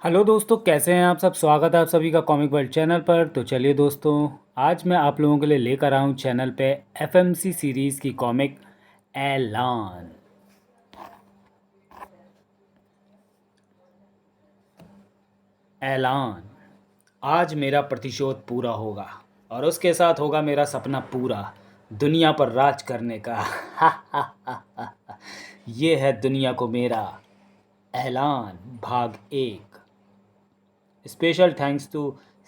Hello दोस्तों, कैसे हैं आप सब। स्वागत है आप सभी का कॉमिक वर्ल्ड चैनल पर। तो चलिए दोस्तों, आज मैं आप लोगों के लिए लेकर आया हूँ चैनल पे एफएमसी सीरीज़ की कॉमिक ऐलान। ऐलान। आज मेरा प्रतिशोध पूरा होगा और उसके साथ होगा मेरा सपना पूरा, दुनिया पर राज करने का। ये है दुनिया को मेरा ऐलान, भाग 1। Special thanks to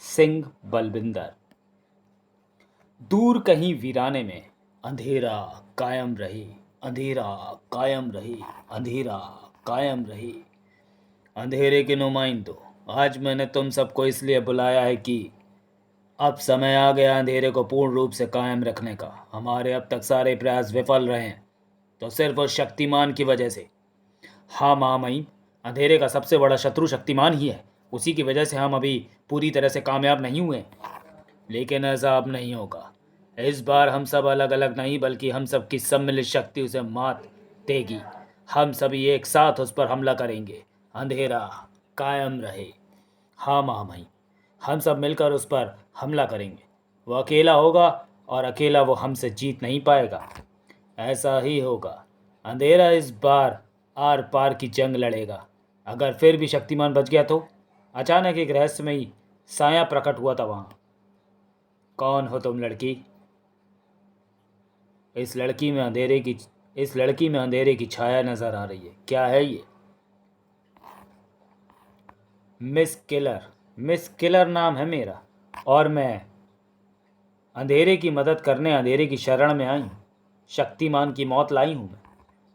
Singh Balwinder. दूर कहीं वीराने में अंधेरा कायम रही, अंधेरा कायम रही, अंधेरा कायम रही। अंधेरे के नुमाइंदों, आज मैंने तुम सबको इसलिए बुलाया है कि अब समय आ गया अंधेरे को पूर्ण रूप से कायम रखने का। हमारे अब तक सारे प्रयास विफल रहे हैं, तो सिर्फ उस शक्तिमान की वजह से। हाँ महामहिम, अंधेरे का सबसे बड़ा शत्रु शक्तिमान ही है। उसी की वजह से हम अभी पूरी तरह से कामयाब नहीं हुए। लेकिन ऐसा अब नहीं होगा। इस बार हम सब अलग अलग नहीं, बल्कि हम सब की सम्मिलित शक्ति उसे मात देगी। हम सभी एक साथ उस पर हमला करेंगे। अंधेरा कायम रहे। हाँ महामहिम, हम सब मिलकर उस पर हमला करेंगे। वो अकेला होगा और अकेला वो हमसे जीत नहीं पाएगा। ऐसा ही होगा। अंधेरा इस बार आर पार की जंग लड़ेगा। अगर फिर भी शक्तिमान बच गया तो। अचानक एक रहस्यमयी साया प्रकट हुआ था वहाँ। कौन हो तुम लड़की? इस लड़की में अंधेरे की इस लड़की में अंधेरे की छाया नजर आ रही है। क्या है ये? Miss killer. मिस किलर नाम है मेरा, और मैं अंधेरे की मदद करने अंधेरे की शरण में आई हूँ। शक्तिमान की मौत लाई हूँ मैं।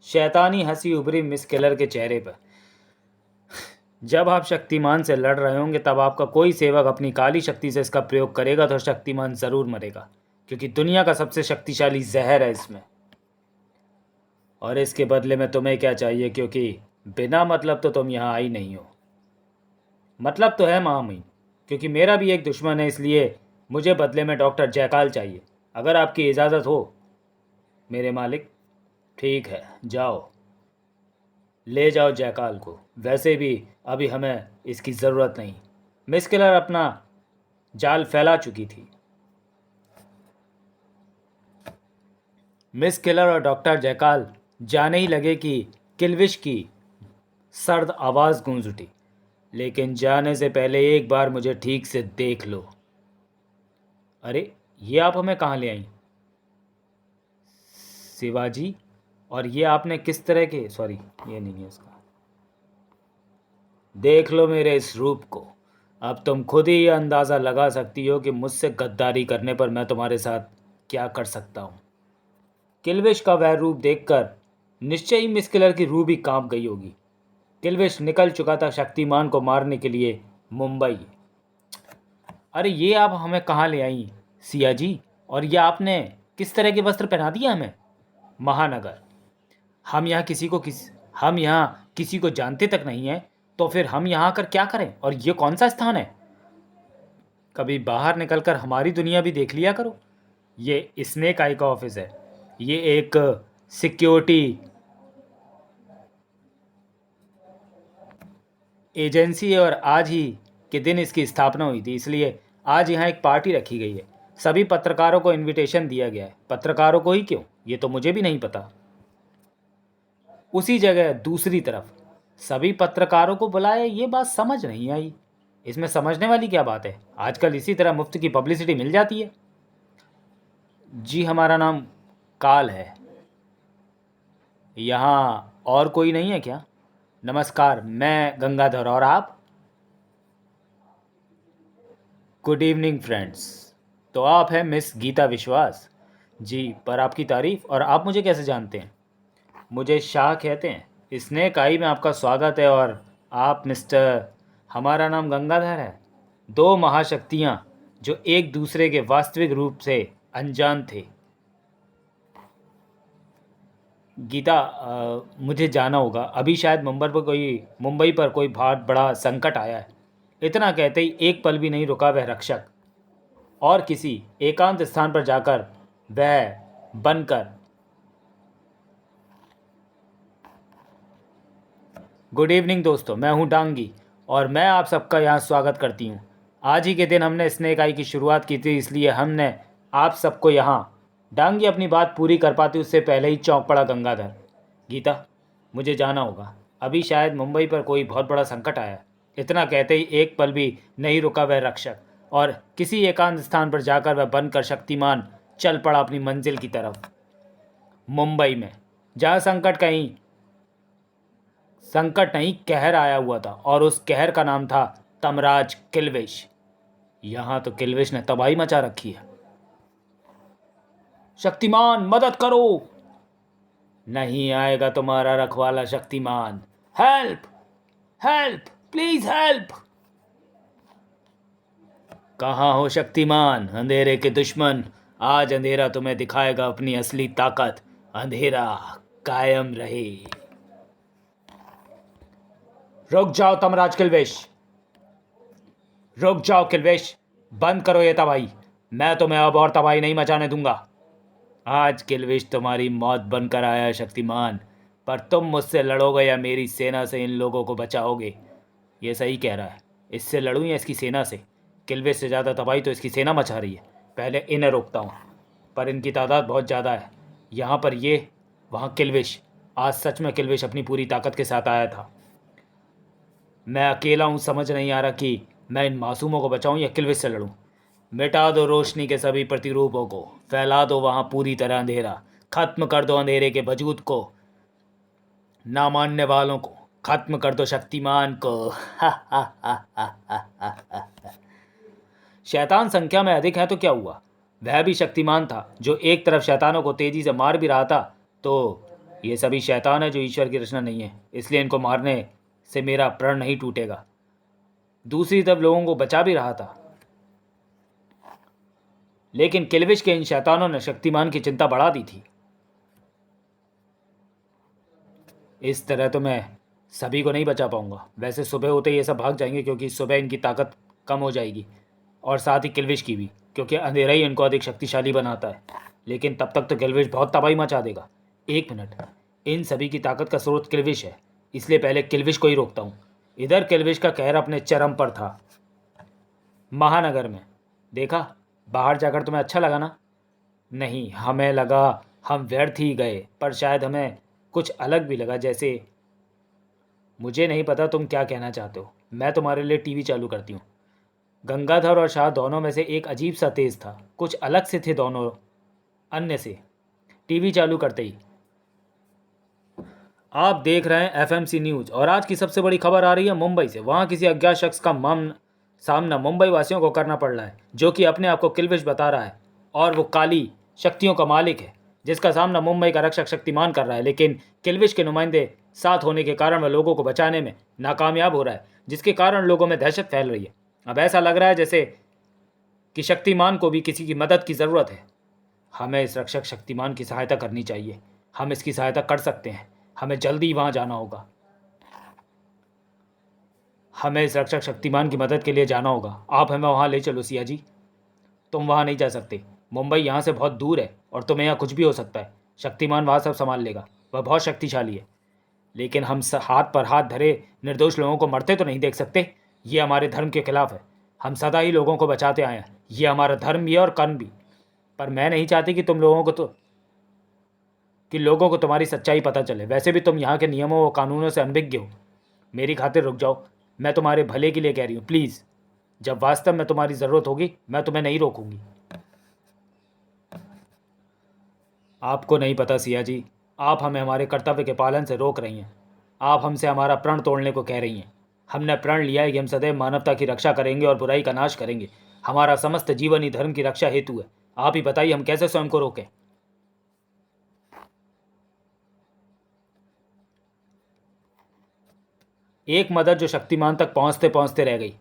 शैतानी हंसी उभरी मिस किलर के चेहरे पर। जब आप शक्तिमान से लड़ रहे होंगे तब आपका कोई सेवक अपनी काली शक्ति से इसका प्रयोग करेगा तो शक्तिमान जरूर मरेगा, क्योंकि दुनिया का सबसे शक्तिशाली जहर है इसमें। और इसके बदले में तुम्हें क्या चाहिए? क्योंकि बिना मतलब तो तुम यहाँ आई नहीं हो। मतलब तो है महामहिम, क्योंकि मेरा भी एक दुश्मन है, इसलिए मुझे बदले में डॉक्टर जयकाल चाहिए, अगर आपकी इजाज़त हो मेरे मालिक। ठीक है, जाओ ले जाओ जयकाल को। वैसे भी अभी हमें इसकी ज़रूरत नहीं। मिस किलर अपना जाल फैला चुकी थी। मिस किलर और डॉक्टर जयकाल जाने ही लगे कि किल्विश की सर्द आवाज़ गूंज उठी। लेकिन जाने से पहले एक बार मुझे ठीक से देख लो। अरे, ये आप हमें कहाँ ले आई शिवाजी? और ये आपने किस तरह के, सॉरी ये नहीं है इसका। देख लो मेरे इस रूप को। अब तुम खुद ही ये अंदाज़ा लगा सकती हो कि मुझसे गद्दारी करने पर मैं तुम्हारे साथ क्या कर सकता हूँ। किल्विश का वह रूप देखकर निश्चय ही मिस किलर की रूह भी कांप गई होगी। किल्विश निकल चुका था शक्तिमान को मारने के लिए मुंबई। अरे, ये आप हमें कहाँ ले आई सिया जी? और ये आपने किस तरह के वस्त्र पहना दिए हमें? महानगर। हम यहाँ किसी को जानते तक नहीं हैं, तो फिर हम यहाँ आकर क्या करें? और ये कौन सा स्थान है? कभी बाहर निकलकर हमारी दुनिया भी देख लिया करो। ये स्नेक आई का ऑफिस है। ये एक सिक्योरिटी एजेंसी है और आज ही के दिन इसकी स्थापना हुई थी, इसलिए आज यहाँ एक पार्टी रखी गई है। सभी पत्रकारों को इनविटेशन दिया गया है। पत्रकारों को ही क्यों, ये तो मुझे भी नहीं पता। उसी जगह दूसरी तरफ सभी पत्रकारों को बुलाया, ये बात समझ नहीं आई। इसमें समझने वाली क्या बात है? आजकल इसी तरह मुफ्त की पब्लिसिटी मिल जाती है। जी, हमारा नाम काल है। यहाँ और कोई नहीं है क्या? नमस्कार, मैं गंगाधर, और आप? Good evening friends. तो आप हैं मिस गीता विश्वास? जी, पर आपकी तारीफ। और आप मुझे कैसे जानते हैं? मुझे शाह कहते हैं। स्नेक आई में आपका स्वागत है। और आप मिस्टर? हमारा नाम गंगाधर है। दो महाशक्तियाँ जो एक दूसरे के वास्तविक रूप से अनजान थे। गीता, मुझे जाना होगा अभी। शायद मुंबई पर कोई बहुत बड़ा संकट आया है। इतना कहते ही एक पल भी नहीं रुका वह रक्षक, और किसी एकांत स्थान पर जाकर वह बनकर, गुड इवनिंग दोस्तों, मैं हूँ डांगी। और मैं आप सबका यहाँ स्वागत करती हूँ। आज ही के दिन हमने स्नेक आई की शुरुआत की थी, इसलिए हमने आप सबको यहाँ डांगी अपनी बात पूरी कर पाती उससे पहले ही चौंक पड़ा गंगाधर। गीता, मुझे जाना होगा, अभी शायद मुंबई पर कोई बहुत बड़ा संकट आया है। इतना कहते ही एक पल भी नहीं रुका वह रक्षक, और किसी एकांत स्थान पर जाकर वह बनकर शक्तिमान चल पड़ा अपनी मंजिल की तरफ। मुंबई में जहाँ संकट नहीं कहर आया हुआ था, और उस कहर का नाम था तमराज किल्विश। यहाँ तो किल्विश ने तबाही मचा रखी है। शक्तिमान, मदद करो! नहीं आएगा तुम्हारा रखवाला Shaktimaan. Help! Help! Please help! कहाँ हो शक्तिमान, अंधेरे के दुश्मन? आज अंधेरा तुम्हें दिखाएगा अपनी असली ताकत। अंधेरा कायम रहे। रुक जाओ तमराज किल्विश, रुक जाओ किल्विश, बंद करो ये तबाही। मैं तुम्हें अब और तबाही नहीं मचाने दूंगा। आज किल्विश तुम्हारी मौत बनकर आया है शक्तिमान, पर तुम मुझसे लड़ोगे या मेरी सेना से इन लोगों को बचाओगे? ये सही कह रहा है, इससे लड़ूं या इसकी सेना से? किल्विश से ज़्यादा तबाही तो इसकी सेना मचा रही है। पहले इन्हें रोकता हूँ, पर इनकी तादाद बहुत ज़्यादा है। यहाँ पर ये, वहाँ किल्विश। आज सच में किल्विश अपनी पूरी ताकत के साथ आया था। मैं अकेला हूँ, समझ नहीं आ रहा कि मैं इन मासूमों को बचाऊँ या किल्विश से लड़ूँ। मिटा दो रोशनी के सभी प्रतिरूपों को, फैला दो वहाँ पूरी तरह अंधेरा, खत्म कर दो अंधेरे के वजूद को, ना मानने वालों को, खत्म कर दो शक्तिमान को। शैतान संख्या में अधिक है तो क्या हुआ? वह भी शक्तिमान था जो एक तरफ शैतानों को तेजी से मार भी रहा था। तो ये सभी शैतान है जो ईश्वर की रचना नहीं है, इसलिए इनको मारने से मेरा प्रण नहीं टूटेगा। दूसरी तरफ लोगों को बचा भी रहा था, लेकिन किल्विश के इन शैतानों ने शक्तिमान की चिंता बढ़ा दी थी। इस तरह तो मैं सभी को नहीं बचा पाऊंगा। वैसे सुबह होते ये सब भाग जाएंगे, क्योंकि सुबह इनकी ताकत कम हो जाएगी, और साथ ही किल्विश की भी, क्योंकि अंधेरा ही इनको अधिक शक्तिशाली बनाता है। लेकिन तब तक तो किल्विश बहुत तबाही मचा देगा। एक मिनट, इन सभी की ताकत का स्रोत किल्विश है, इसलिए पहले किल्विश को ही रोकता हूँ। इधर किल्विश का कहर अपने चरम पर था। महानगर में देखा, बाहर जाकर तुम्हें अच्छा लगा ना? नहीं, हमें लगा हम व्यर्थ ही गए, पर शायद हमें कुछ अलग भी लगा। जैसे, मुझे नहीं पता तुम क्या कहना चाहते हो। मैं तुम्हारे लिए टीवी चालू करती हूँ। गंगाधर और शाह दोनों में से एक अजीब सा तेज था, कुछ अलग से थे दोनों अन्य से। टीवी चालू करते ही, आप देख रहे हैं एफएमसी न्यूज़, और आज की सबसे बड़ी खबर आ रही है मुंबई से। वहाँ किसी अज्ञात शख्स का सामना मुंबई वासियों को करना पड़ रहा है, जो कि अपने आप को किल्विश बता रहा है, और वो काली शक्तियों का मालिक है, जिसका सामना मुंबई का रक्षक शक्तिमान कर रहा है। लेकिन किल्विश के नुमाइंदे साथ होने के कारण वह लोगों को बचाने में नाकामयाब हो रहा है, जिसके कारण लोगों में दहशत फैल रही है। अब ऐसा लग रहा है जैसे कि शक्तिमान को भी किसी की मदद की ज़रूरत है। हमें इस रक्षक शक्तिमान की सहायता करनी चाहिए। हम इसकी सहायता कर सकते हैं। हमें जल्दी वहाँ जाना होगा। हमें इस रक्षक शक्तिमान की मदद के लिए जाना होगा। आप हमें वहाँ ले चलो सिया जी। तुम वहाँ नहीं जा सकते, मुंबई यहाँ से बहुत दूर है, और तुम्हें यहाँ कुछ भी हो सकता है। शक्तिमान वहाँ सब संभाल लेगा, वह बहुत शक्तिशाली है। लेकिन हम हाथ पर हाथ धरे निर्दोष लोगों को मरते तो नहीं देख सकते। ये हमारे धर्म के खिलाफ है। हम सदा ही लोगों को बचाते आए हैं, ये हमारा धर्म भी है और कर्म भी। पर मैं नहीं चाहती कि लोगों को तुम्हारी सच्चाई पता चले। वैसे भी तुम यहाँ के नियमों और कानूनों से अनभिज्ञ हो। मेरी खातिर रुक जाओ, मैं तुम्हारे भले के लिए कह रही हूँ, प्लीज़। जब वास्तव में तुम्हारी ज़रूरत होगी, मैं तुम्हें नहीं रोकूंगी। आपको नहीं पता सिया जी, आप हमें हमारे कर्तव्य के पालन से रोक रही हैं। आप हमसे हमारा प्रण तोड़ने को कह रही हैं। हमने प्रण लिया है कि हम सदैव मानवता की रक्षा करेंगे और बुराई का नाश करेंगे। हमारा समस्त जीवन ही धर्म की रक्षा हेतु है। आप ही बताइए, हम कैसे स्वयं को रोकें? एक मदद जो शक्तिमान तक पहुंचते पहुंचते रह गई।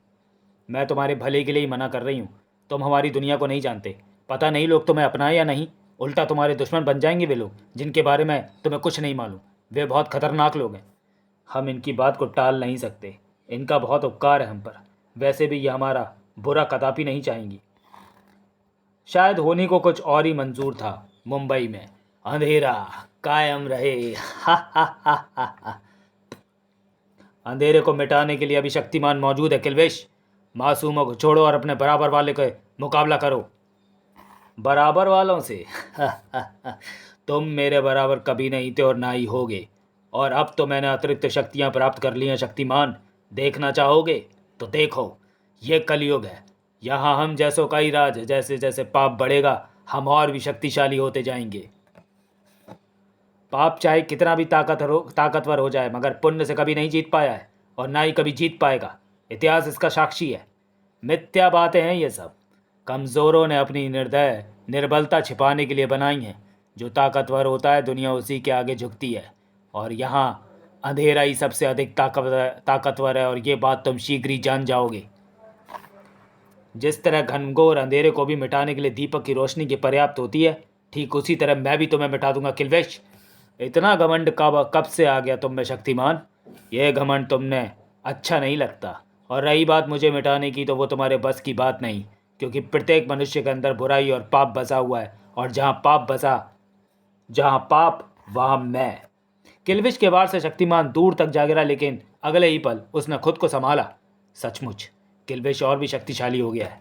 मैं तुम्हारे भले के लिए ही मना कर रही हूँ। तुम हमारी दुनिया को नहीं जानते। पता नहीं लोग तुम्हें अपनाएं या नहीं, उल्टा तुम्हारे दुश्मन बन जाएंगे वे लोग जिनके बारे में तुम्हें कुछ नहीं मालूम। वे बहुत खतरनाक लोग हैं। हम इनकी बात को टाल नहीं सकते। इनका बहुत उपकार है हम पर। वैसे भी ये हमारा बुरा कदापि नहीं चाहेंगी। शायद होनी को कुछ और ही मंजूर था। मुंबई में अंधेरा कायम रहे। हा हा हा हा हा। अंधेरे को मिटाने के लिए अभी शक्तिमान मौजूद है किल्विश। मासूमों को छोड़ो और अपने बराबर वाले का मुकाबला करो। बराबर वालों से? तुम मेरे बराबर कभी नहीं थे और ना ही होगे। और अब तो मैंने अतिरिक्त शक्तियां प्राप्त कर ली हैं शक्तिमान। देखना चाहोगे तो देखो, ये कलयुग है। यहाँ हम जैसों का ही राज है। जैसे जैसे पाप बढ़ेगा हम और भी शक्तिशाली होते जाएंगे। पाप चाहे कितना भी ताकतवर हो जाए, मगर पुण्य से कभी नहीं जीत पाया है और ना ही कभी जीत पाएगा। इतिहास इसका साक्षी है। मिथ्या बातें हैं ये सब। कमज़ोरों ने अपनी निर्बलता छिपाने के लिए बनाई हैं। जो ताकतवर होता है दुनिया उसी के आगे झुकती है। और यहाँ अंधेरा ही सबसे अधिक ताकतवर है, और ये बात तुम शीघ्र ही जान जाओगे। जिस तरह घनघोर अंधेरे को भी मिटाने के लिए दीपक की रोशनी की पर्याप्त होती है, ठीक उसी तरह मैं भी तुम्हें मिटा दूंगा किल्विश। इतना घमंड कब से आ गया तुम में शक्तिमान? यह घमंड तुमने अच्छा नहीं लगता। और रही बात मुझे मिटाने की, तो वो तुम्हारे बस की बात नहीं, क्योंकि प्रत्येक मनुष्य के अंदर बुराई और पाप बसा हुआ है, और जहाँ पाप वहाँ मैं। किल्विश के वार से शक्तिमान दूर तक जा गिरा, लेकिन अगले ही पल उसने खुद को संभाला। सचमुच किल्विश और भी शक्तिशाली हो गया है।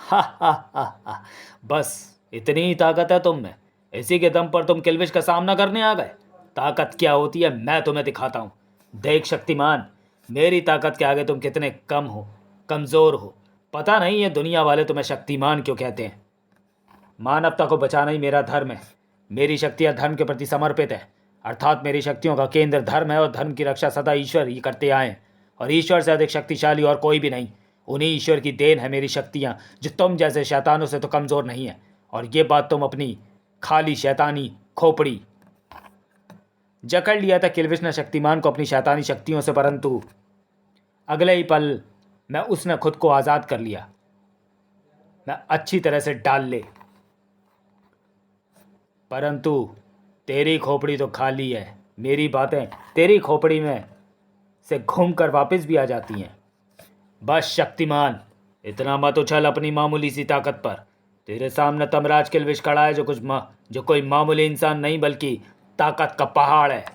हा हा हा हा, बस इतनी ही ताकत है तुम में? इसी के दम पर तुम किल्विश का सामना करने आ गए? ताकत क्या होती है मैं तुम्हें दिखाता हूँ। देख शक्तिमान, मेरी ताकत के आगे तुम कितने कमज़ोर हो। पता नहीं ये दुनिया वाले तुम्हें शक्तिमान क्यों कहते हैं। मानवता को बचाना ही मेरा धर्म है। मेरी शक्तियाँ धर्म के प्रति समर्पित है, अर्थात मेरी शक्तियों का केंद्र धर्म है, और धर्म की रक्षा सदा ईश्वर ही करते आए हैं। और ईश्वर से अधिक शक्तिशाली और कोई भी नहीं। उन्हीं ईश्वर की देन है मेरी शक्तियाँ, जो तुम जैसे शैतानों से तो कमज़ोर नहीं है। और ये बात तुम अपनी खाली शैतानी खोपड़ी। जकड़ लिया था किल्विश ने शक्तिमान को अपनी शैतानी शक्तियों से, परंतु अगले ही पल मैं उसने खुद को आज़ाद कर लिया। मैं अच्छी तरह से डाल ले, परंतु तेरी खोपड़ी तो खाली है। मेरी बातें तेरी खोपड़ी में से घूमकर वापस भी आ जाती हैं। बस शक्तिमान, इतना मत उछल अपनी मामूली सी ताकत पर। तेरे सामने तमराज किल्विश खड़ा है, जो कोई मामूली इंसान नहीं बल्कि ताकत का पहाड़ है।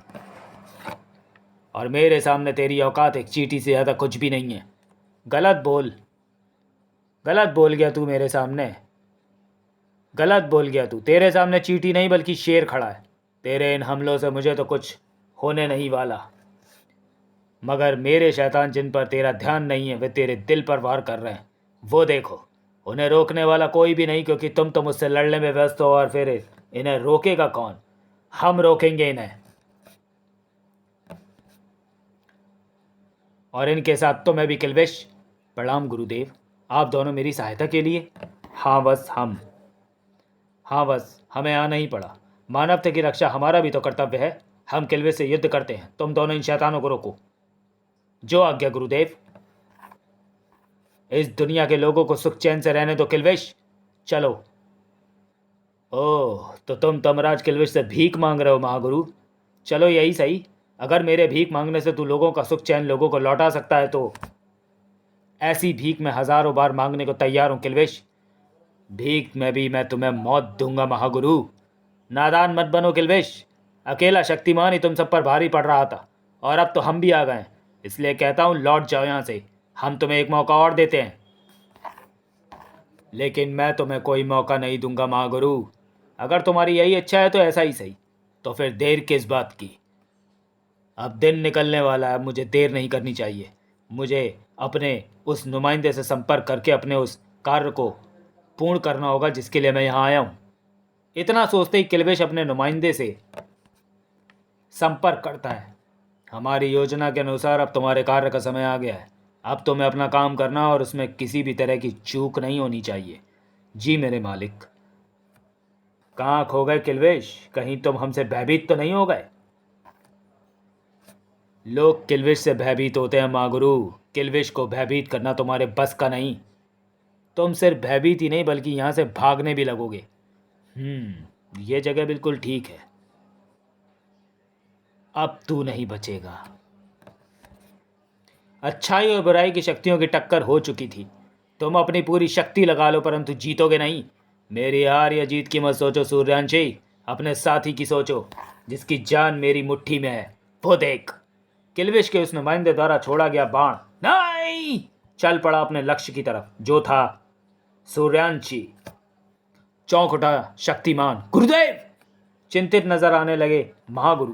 और मेरे सामने तेरी औकात एक चींटी से ज़्यादा कुछ भी नहीं है। गलत बोल गया तू मेरे सामने। गलत बोल गया तू। तेरे सामने चींटी नहीं बल्कि शेर खड़ा है। तेरे इन हमलों से मुझे तो कुछ होने नहीं वाला, मगर मेरे शैतान जिन पर तेरा ध्यान नहीं है वे तेरे दिल पर वार कर रहे हैं। वो देखो, उन्हें रोकने वाला कोई भी नहीं, क्योंकि तुम तो मुझसे लड़ने में व्यस्त हो, और फिर इन्हें रोकेगा कौन? हम रोकेंगे इन्हें। और इनके साथ तो मैं भी किल्विश। प्रणाम गुरुदेव, आप दोनों मेरी सहायता के लिए। हाँ बस हमें आना ही पड़ा। मानवता की रक्षा हमारा भी तो कर्तव्य है। हम किल्विश से युद्ध करते हैं, तुम दोनों इन शैतानों को रोको। जो आज्ञा गुरुदेव। इस दुनिया के लोगों को सुख चैन से रहने दो किल्विश। चलो। ओह, तो तुम तमराज किल्विश से भीख मांग रहे हो महागुरु? चलो यही सही। अगर मेरे भीख मांगने से तू लोगों का सुख चैन लोगों को लौटा सकता है, तो ऐसी भीख मैं हजारों बार मांगने को तैयार हूं किल्विश। भीख में भी मैं तुम्हें मौत दूंगा महागुरु। नादान मत बनो किल्विश। अकेला शक्तिमान ही तुम सब पर भारी पड़ रहा था, और अब तो हम भी आ गए। इसलिए कहता हूं लौट जाओ यहाँ से। हम तुम्हें एक मौका और देते हैं। लेकिन मैं तुम्हें कोई मौका नहीं दूंगा महागुरु। अगर तुम्हारी यही इच्छा है तो ऐसा ही सही। तो फिर देर किस बात की? अब दिन निकलने वाला है, मुझे देर नहीं करनी चाहिए। मुझे अपने उस नुमाइंदे से संपर्क करके अपने उस कार्य को पूर्ण करना होगा जिसके लिए मैं यहाँ आया हूँ। इतना सोचते ही किल्विश अपने नुमाइंदे से संपर्क करता है। हमारी योजना के अनुसार अब तुम्हारे कार्य का समय आ गया है। अब तुम्हें अपना काम करना, और उसमें किसी भी तरह की चूक नहीं होनी चाहिए। जी मेरे मालिक। कहाँ खो गए किल्विश? कहीं तुम हमसे भयभीत तो नहीं हो गए? लोग किल्विश से भयभीत होते हैं महागुरु। किल्विश को भयभीत करना तुम्हारे बस का नहीं। तुम सिर्फ भयभीत ही नहीं बल्कि यहाँ से भागने भी लगोगे। ये जगह बिल्कुल ठीक है। अब तू नहीं बचेगा। अच्छाई और बुराई की शक्तियों की टक्कर हो चुकी थी। तुम अपनी पूरी शक्ति लगा लो, परंतु जीतोगे नहीं। मेरी हार या जीत की मत सोचो सूर्यांशी, अपने साथी की सोचो, जिसकी जान मेरी मुट्ठी में है। वो देख। किल्विश के उस नुमाइंदे द्वारा छोड़ा गया बाण नहीं चल पड़ा अपने लक्ष्य की तरफ, जो था सूर्यांशी। चौंक उठा शक्तिमान। गुरुदेव! चिंतित नजर आने लगे महागुरु।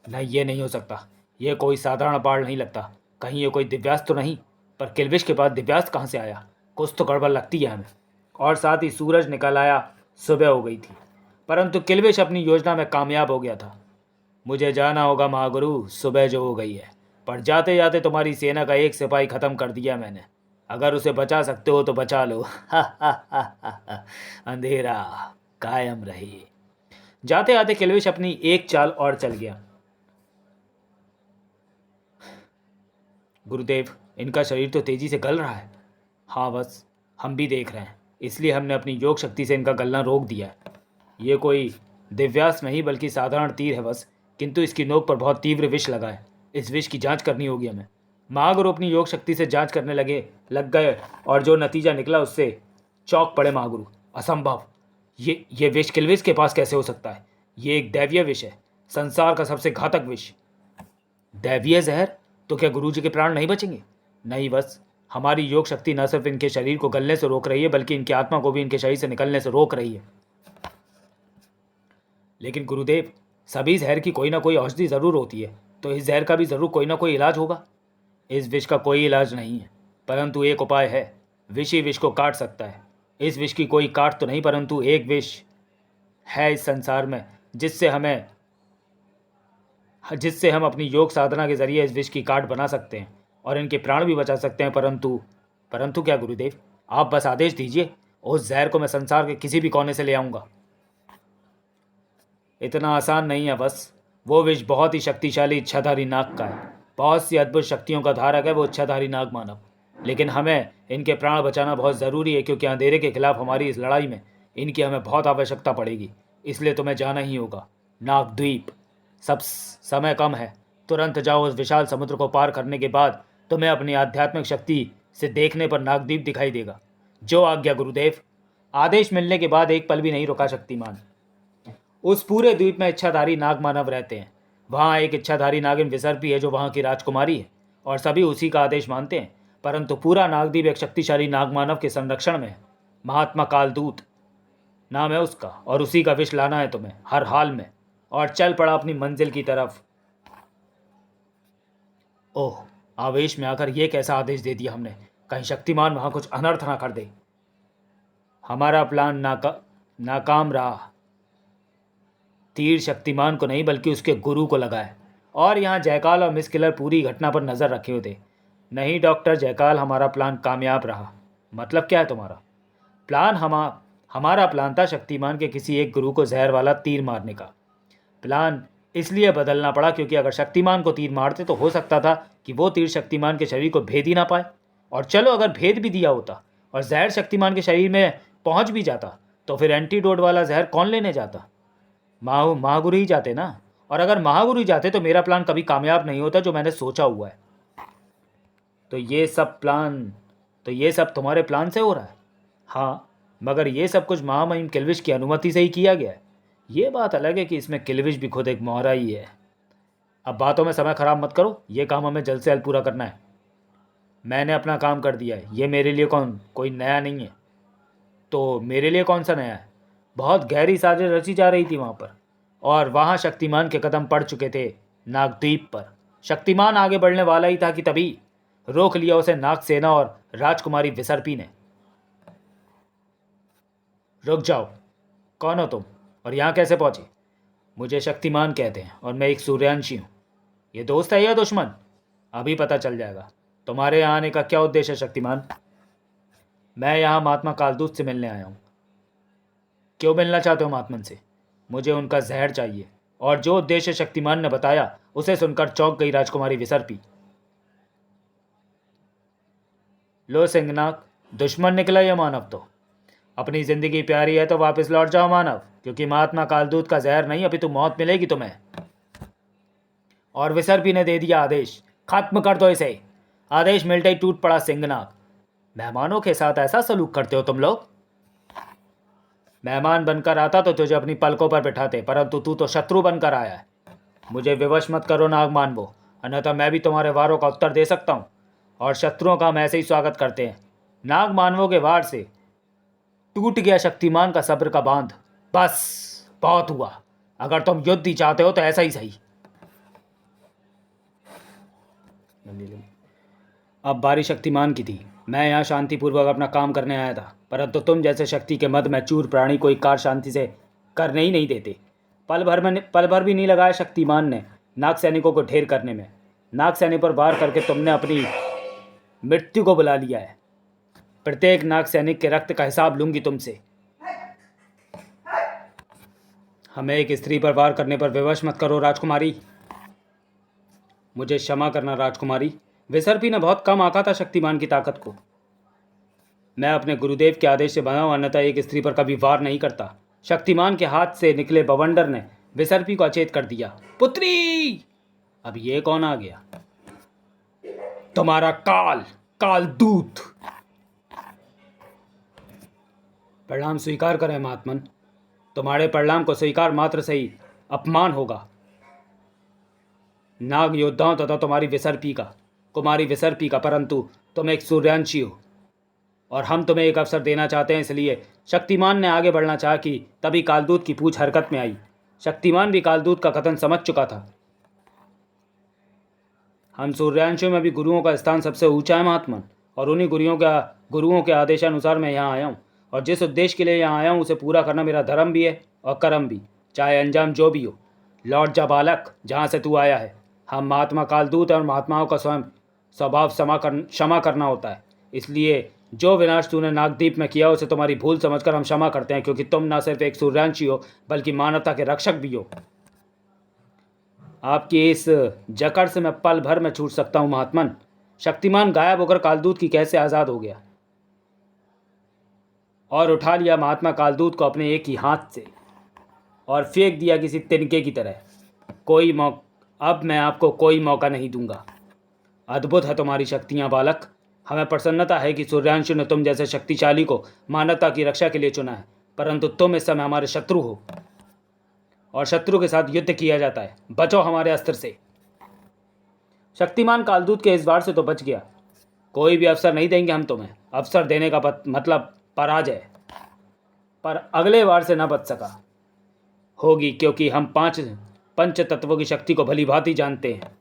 नहीं, ये नहीं हो सकता, ये कोई साधारण बाण नहीं लगता। कहीं ये कोई दिव्यास्त्र तो नहीं? पर किल्विश के पास दिव्यास्त्र कहाँ से आया? कुछ तो गड़बड़ लगती है हमें। और साथ ही सूरज निकल आया, सुबह हो गई थी। परंतु किल्विश अपनी योजना में कामयाब हो गया था। मुझे जाना होगा महागुरु, सुबह जो हो गई है। पर जाते जाते तुम्हारी सेना का एक सिपाही खत्म कर दिया मैंने। अगर उसे बचा सकते हो तो बचा लो। अंधेरा कायम रहे। जाते आते किल्विश अपनी एक चाल और चल गया। गुरुदेव, इनका शरीर तो तेजी से गल रहा है। हाँ, बस हम भी देख रहे हैं, इसलिए हमने अपनी योग शक्ति से इनका गलना रोक दिया है। ये कोई दिव्यास्त्र नहीं बल्कि साधारण तीर है बस, किंतु इसकी नोक पर बहुत तीव्र विष लगा है। इस विष की जांच करनी होगी हमें। महागुरु अपनी योग शक्ति से जांच करने लग गए और जो नतीजा निकला उससे चौंक पड़े महागुरु। असंभव! ये विष किल्विश के पास कैसे हो सकता है? ये एक दैवीय विष है, संसार का सबसे घातक विष। दैवीय जहर? तो क्या गुरुजी के प्राण नहीं बचेंगे? नहीं, बस हमारी योग शक्ति न सिर्फ इनके शरीर को गलने से रोक रही है बल्कि इनकी आत्मा को भी इनके शरीर से निकलने से रोक रही है। लेकिन गुरुदेव, सभी जहर की कोई ना कोई औषधि जरूर होती है, तो इस जहर का भी जरूर कोई ना कोई इलाज होगा। इस विष का कोई इलाज नहीं है, परंतु एक उपाय है। विष ही विष को काट सकता है। इस विष की कोई काट तो नहीं, परंतु एक विष है इस संसार में जिससे हम अपनी योग साधना के जरिए इस विष की काट बना सकते हैं और इनके प्राण भी बचा सकते हैं। परंतु क्या गुरुदेव? आप बस आदेश दीजिए, उस जहर को मैं संसार के किसी भी कोने से ले आऊंगा। इतना आसान नहीं है बस। वो विष बहुत ही शक्तिशाली इच्छाधारी नाग का है। बहुत सी अद्भुत शक्तियों का धारक है वो इच्छाधारी नाग मानव। लेकिन हमें इनके प्राण बचाना बहुत ज़रूरी है, क्योंकि अंधेरे के खिलाफ हमारी इस लड़ाई में इनकी हमें बहुत आवश्यकता पड़ेगी। इसलिए तुम्हें जाना ही होगा नागद्वीप। सब समय कम है, तुरंत जाओ। उस विशाल समुद्र को पार करने के बाद तुम्हें अपनी आध्यात्मिक शक्ति से देखने पर नागद्वीप दिखाई देगा। जो आज्ञा गुरुदेव। आदेश मिलने के बाद एक पल भी नहीं रुका शक्तिमान। उस पूरे द्वीप में इच्छाधारी नाग मानव रहते हैं। वहाँ एक इच्छाधारी नागिन विसर्पी है जो वहाँ की राजकुमारी है और सभी उसी का आदेश मानते हैं। परंतु पूरा नागद्वीप एक शक्तिशाली नाग मानव के संरक्षण में है। महात्मा कालदूत नाम है उसका, और उसी का विष लाना है तुम्हें हर हाल में। और चल पड़ा अपनी मंजिल की तरफ। ओह, आवेश में आकर यह कैसा आदेश दे दिया हमने, कहीं शक्तिमान वहां कुछ अनर्थ ना कर दे। हमारा प्लान नाकाम रहा। तीर शक्तिमान को नहीं बल्कि उसके गुरु को लगा है। और यहाँ जयकाल और मिस किलर पूरी घटना पर नज़र रखे हुए थे। नहीं डॉक्टर जयकाल, हमारा प्लान कामयाब रहा। मतलब क्या है तुम्हारा प्लान? हमारा प्लान था शक्तिमान के किसी एक गुरु को जहर वाला तीर मारने का। प्लान इसलिए बदलना पड़ा क्योंकि अगर शक्तिमान को तीर मारते तो हो सकता था कि वो तीर शक्तिमान के शरीर को भेद ही ना पाए। और चलो अगर भेद भी दिया होता और जहर शक्तिमान के शरीर में पहुंच भी जाता तो फिर एंटीडोट वाला जहर कौन लेने जाता? महागुरु ही जाते ना। और अगर महागुरु ही जाते तो मेरा प्लान कभी कामयाब नहीं होता जो मैंने सोचा हुआ है। तो ये सब तुम्हारे प्लान से हो रहा है? हाँ, मगर ये सब कुछ महामहिम किल्विश की अनुमति से ही किया गया है। ये बात अलग है कि इसमें किल्विश भी खुद एक मोहरा ही है। अब बातों में समय खराब मत करो, ये काम हमें जल्द से जल्द पूरा करना है। मैंने अपना काम कर दिया है, ये मेरे लिए कोई नया नहीं है। तो मेरे लिए कौन सा नया है? बहुत गहरी साजिश रची जा रही थी वहाँ पर, और वहाँ शक्तिमान के कदम पड़ चुके थे नागद्वीप पर। शक्तिमान आगे बढ़ने वाला ही था कि तभी रोक लिया उसे नागसेना और राजकुमारी विसर्पी ने। रुक जाओ, कौन हो तुम और यहाँ कैसे पहुँचे? मुझे शक्तिमान कहते हैं और मैं एक सूर्यांशी हूँ। ये दोस्त है या दुश्मन? अभी पता चल जाएगा। तुम्हारे यहाँ आने का क्या उद्देश्य है शक्तिमान? मैं यहाँ महात्मा कालदूत से मिलने आया हूँ। क्यों मिलना चाहते हो महात्मन से? मुझे उनका जहर चाहिए। और जो उद्देश्य शक्तिमान ने बताया उसे सुनकर चौंक गई राजकुमारी विसर्पी। लो सिंहनाग, दुश्मन निकला यह मानव तो। अपनी जिंदगी प्यारी है तो वापस लौट जाओ मानव, क्योंकि महात्मा कालदूत का जहर नहीं अभी तो मौत मिलेगी तुम्हें। और विसर्पी ने दे दिया आदेश, खत्म कर दो इसे। आदेश मिलते ही टूट पड़ा सिंहनाग। मेहमानों के साथ ऐसा सलूक करते हो तुम लोग? मेहमान बनकर आता तो तुझे अपनी पलकों पर बिठाते, परंतु तू तो शत्रु बनकर आया है। मुझे विवश मत करो नाग मानवो, अन्यथा मैं भी तुम्हारे वारों का उत्तर दे सकता हूँ, और शत्रुओं का हम ऐसे ही स्वागत करते हैं। नाग मानवों के वार से टूट गया शक्तिमान का सब्र का बांध। बस, बहुत हुआ। अगर तुम युद्ध ही चाहते हो तो ऐसा ही सही। अब बारी शक्तिमान की थी। मैं यहाँ शांतिपूर्वक अपना काम करने आया था, परंतु तुम जैसे शक्ति के मद में चूर प्राणी कोई कार्य शांति से करने ही नहीं देते। पल भर भी नहीं लगाया शक्तिमान ने नाग सैनिकों को ढेर करने में। नाग सैनिक पर वार करके तुमने अपनी मृत्यु को बुला लिया है। प्रत्येक नाग सैनिक के रक्त का हिसाब लूंगी तुमसे। हमें एक स्त्री पर वार करने पर विवश मत करो राजकुमारी। मुझे क्षमा करना राजकुमारी। विसर्पी ने बहुत कम आंका था शक्तिमान की ताकत को। मैं अपने गुरुदेव के आदेश से बना हूं, अन्यथा एक स्त्री पर कभी वार नहीं करता। शक्तिमान के हाथ से निकले बवंडर ने विसर्पी को अचेत कर दिया। पुत्री! अब ये कौन आ गया? तुम्हारा काल दूत। प्रणाम स्वीकार करें महात्मन। तुम्हारे प्रणाम को स्वीकार मात्र से ही अपमान होगा नाग योद्धाओं तथा तुम्हारी कुमारी विसर्पी का। परंतु तुम एक सूर्यांशी हो और हम तुम्हें एक अवसर देना चाहते हैं। इसलिए शक्तिमान ने आगे बढ़ना चाहा कि तभी कालदूत की पूछ हरकत में आई। शक्तिमान भी कालदूत का कथन समझ चुका था। हम सूर्यांशों में भी गुरुओं का स्थान सबसे ऊंचा है महात्मन, और उन्हीं गुरुओं के आदेशानुसार मैं यहाँ आया हूँ, और जिस उद्देश्य के लिए यहाँ आया हूँ उसे पूरा करना मेरा धर्म भी है और कर्म भी, चाहे अंजाम जो भी हो। लौट जा बालक, जहाँ से तू आया है। हम महात्मा कालदूत और महात्माओं का स्वयं स्वभाव क्षमा करना होता है। इसलिए जो विनाश तूने नागदीप में किया उसे तुम्हारी भूल समझकर हम क्षमा करते हैं, क्योंकि तुम न सिर्फ एक सूर्यांशी हो बल्कि मानवता के रक्षक भी हो। आपकी इस जकड़ से मैं पल भर में छूट सकता हूं महात्मन। शक्तिमान गायब होकर कालदूत की कैसे आज़ाद हो गया और उठा लिया महात्मा कालदूत को अपने एक ही हाथ से और फेंक दिया किसी तिनके की तरह। अब मैं आपको कोई मौका नहीं दूंगा। अद्भुत है तुम्हारी शक्तियां बालक। हमें प्रसन्नता है कि सूर्यांशु ने तुम जैसे शक्तिशाली को मानवता की रक्षा के लिए चुना है, परंतु तुम इस समय हमारे शत्रु हो और शत्रु के साथ युद्ध किया जाता है। बचो हमारे अस्त्र से। शक्तिमान कालदूत के इस वार से तो बच गया। कोई भी अवसर नहीं देंगे हम तुम्हें। अवसर देने का मतलब पराजय। पर अगले वार से न बच सका होगी, क्योंकि हम पंच तत्वों की शक्ति को भली भांति जानते हैं।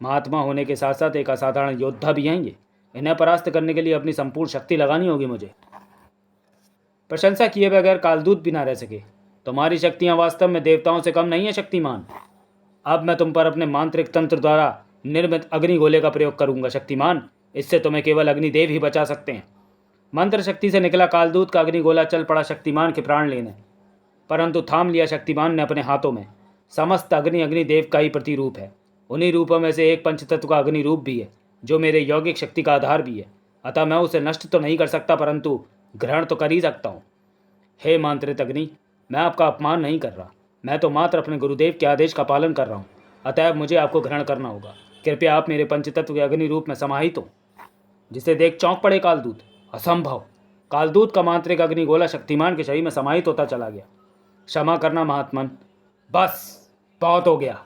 महात्मा होने के साथ साथ एक असाधारण योद्धा भी हैं ये। इन्हें परास्त करने के लिए अपनी संपूर्ण शक्ति लगानी होगी मुझे। प्रशंसा किए बगैर कालदूत भी ना रह सके। तुम्हारी शक्तियां वास्तव में देवताओं से कम नहीं है शक्तिमान। अब मैं तुम पर अपने मांत्रिक तंत्र द्वारा निर्मित अग्निगोले का प्रयोग करूंगा शक्तिमान। इससे तुम्हें केवल अग्निदेव ही बचा सकते हैं। मंत्र शक्ति से निकला कालदूत का अग्निगोला चल पड़ा शक्तिमान के प्राण लेने, परंतु थाम लिया शक्तिमान ने अपने हाथों में। समस्त अग्निदेव का ही प्रतिरूप है। उन्हीं रूपों में से एक पंचतत्व का अग्नि रूप भी है, जो मेरे यौगिक शक्ति का आधार भी है। अतः मैं उसे नष्ट तो नहीं कर सकता, परंतु ग्रहण तो कर ही सकता हूँ। हे मांत्रित अग्नि, मैं आपका अपमान नहीं कर रहा। मैं तो मात्र अपने गुरुदेव के आदेश का पालन कर रहा हूँ। अतएव मुझे आपको ग्रहण करना होगा। कृपया आप मेरे पंचतत्व के अग्नि रूप में समाहित हो। जिसे देख चौंक पड़े कालदूत। असंभव! कालदूत का मांत्रिक अग्निगोला शक्तिमान के शरीर में समाहित होता चला गया। क्षमा करना महात्मन, बस बहुत हो गया।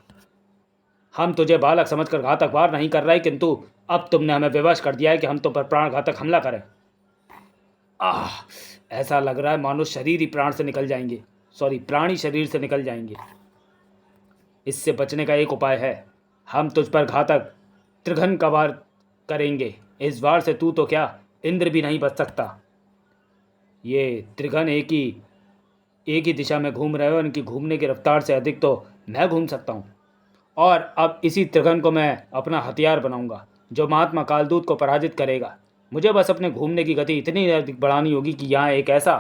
हम तुझे बालक समझकर घातक वार नहीं कर रहे, किंतु अब तुमने हमें विवश कर दिया है कि हम तुम पर प्राणघातक हमला करें। ऐसा लग रहा है मानो शरीर ही प्राणी शरीर से निकल जाएंगे। इससे बचने का एक उपाय है। हम तुझ पर घातक त्रिघन का वार करेंगे। इस वार से तू तो क्या, इंद्र भी नहीं बच सकता। ये त्रिघन एक ही दिशा में घूम रहे हो। इनकी घूमने की रफ्तार से अधिक तो मैं घूम सकता हूँ। और अब इसी त्रिघन को मैं अपना हथियार बनाऊंगा, जो महात्मा कालदूत को पराजित करेगा। मुझे बस अपने घूमने की गति इतनी अधिक बढ़ानी होगी कि यहाँ एक ऐसा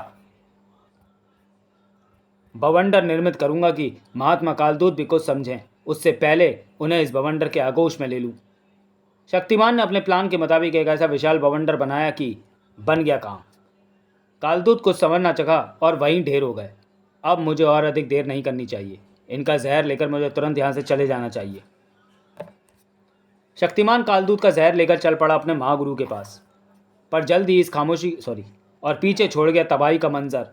बवंडर निर्मित करूंगा कि महात्मा कालदूत भी कुछ समझें। उससे पहले उन्हें इस बवंडर के आगोश में ले लूं। शक्तिमान ने अपने प्लान के मुताबिक एक ऐसा विशाल बवंडर बनाया कि बन गया काम। कालदूत कुछ समझना चखा और वहीं ढेर हो गए। अब मुझे और अधिक देर नहीं करनी चाहिए। इनका जहर लेकर मुझे तुरंत यहाँ से चले जाना चाहिए। शक्तिमान कालदूत का जहर लेकर चल पड़ा अपने महागुरु के पास, पर जल्द ही और पीछे छोड़ गया तबाही का मंजर।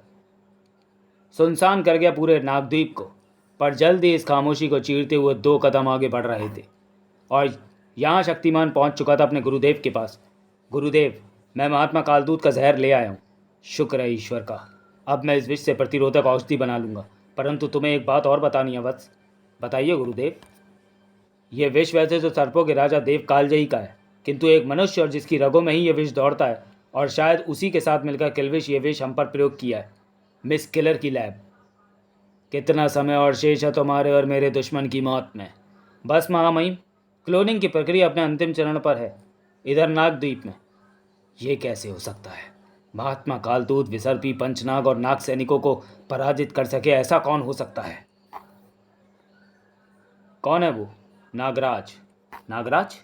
सुनसान कर गया पूरे नागद्वीप को। पर जल्द ही इस खामोशी को चीरते हुए 2 कदम आगे बढ़ रहे थे। और यहाँ शक्तिमान पहुँच चुका था अपने गुरुदेव के पास। गुरुदेव, मैं महात्मा कालदूत का जहर ले आया हूँ। शुक्र है ईश्वर का, अब मैं इस विष से प्रतिरोधक औषधि बना लूँगा। परंतु तुम्हें एक बात और बतानी है वत्स। बताइए गुरुदेव। ये विष वैसे तो सर्पों के राजा देव कालजयी का है, किंतु एक मनुष्य और जिसकी रगों में ही ये विष दौड़ता है, और शायद उसी के साथ मिलकर किलविश ये विष हम पर प्रयोग किया है। मिस किलर की लैब। कितना समय और शेष है तुम्हारे और मेरे दुश्मन की मौत में? बस महामहिम, क्लोनिंग की प्रक्रिया अपने अंतिम चरण पर है, इधर नागद्वीप में। ये कैसे हो सकता है? महात्मा कालदूत विसर्पी पंचनाग और नाग सैनिकों को पराजित कर सके, ऐसा कौन हो सकता है? कौन है वो? नागराज। नागराज?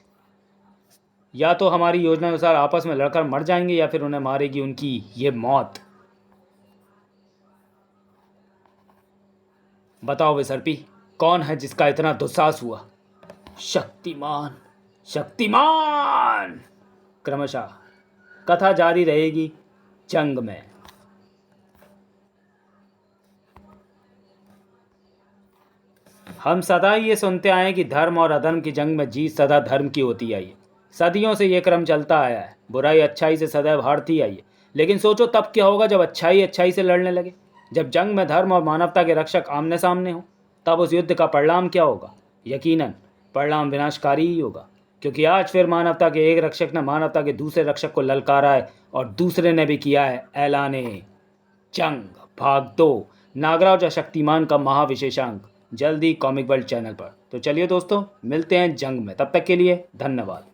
या तो हमारी योजना अनुसार आपस में लड़कर मर जाएंगे, या फिर उन्हें मारेगी उनकी ये मौत। बताओ विसर्पी, कौन है जिसका इतना दुस्साहस हुआ? शक्तिमान, शक्तिमान। क्रमशः कथा जारी रहेगी जंग में। हम सदा ही ये सुनते आए कि धर्म और अधर्म की जंग में जीत सदा धर्म की होती आई है। सदियों से ये क्रम चलता आया है। बुराई अच्छाई से सदैव हारती आई है। लेकिन सोचो तब क्या होगा जब अच्छाई अच्छाई से लड़ने लगे, जब जंग में धर्म और मानवता के रक्षक आमने सामने हो। तब उस युद्ध का परिणाम क्या होगा? यकीनन परिणाम विनाशकारी ही होगा, क्योंकि आज फिर मानवता के एक रक्षक ने मानवता के दूसरे रक्षक को ललकारा है, और दूसरे ने भी किया है ऐलाने जंग। भाग 2, नागराज और शक्तिमान का महाविशेषांक, जल्दी कॉमिक वर्ल्ड चैनल पर। तो चलिए दोस्तों, मिलते हैं जंग में। तब तक के लिए धन्यवाद।